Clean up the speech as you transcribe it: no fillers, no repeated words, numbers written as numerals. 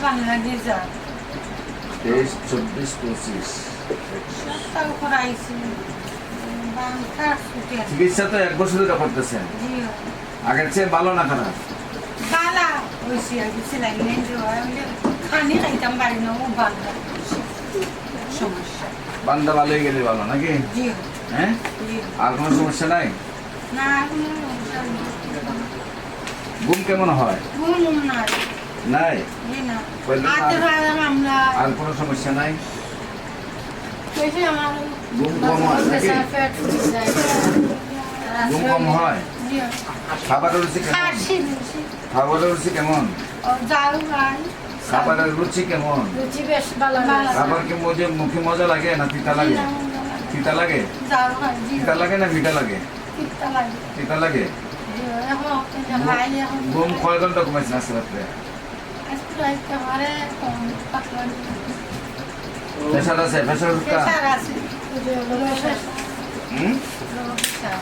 বাংলাদেশ যা 23, 24, 25 সপ্তাহ করাইছি বাংলার ছুটি আছে চিকিৎসা তো 1 বছর ধরে করতেছেন জি আগের চেয়ে ভালো না খারাপ বালা হয়েছি আর কিছু লাগলেন যে খানি খাইতাম বাড়ি না ও বাংলা সমস্যা বান্দা ভালো হয়ে গেলে ভালো নাকি জি হ্যাঁ জি আর কোনো সমস্যা নাই না কোনো সমস্যা নেই। ঘুম কেমন হয় ঘুম নাই নাই জি না বললে আর- আতে ভাড়া মামলা আর কোনো সমস্যা নাই বেশি আমার ঘুম কম হয় নাকি পেট ফুটে যায় ঘুম কম হয় জি খাবারের রুচি কেমন খাসি বেশি খাবারের রুচি কেমন ও যাও ভাই খাবারের রুচি কেমন রুচি বেশ ভালো খাবার কি মুখে মজা লাগে না তিতা লাগে তিতা লাগে যাও ভাই জি তিতা লাগে না মিঠা লাগে কিত্তা লাগে তিতা লাগে জি এখন আপনি ভাই এখন ঘুম কয় ঘন্টা ঘুমাইছেন আজকে রাত্রে আজকে রাইতে আমারে কম পাতলা প্রেশার আছে প্রেশার প্রেশার আছে হুম প্রেশার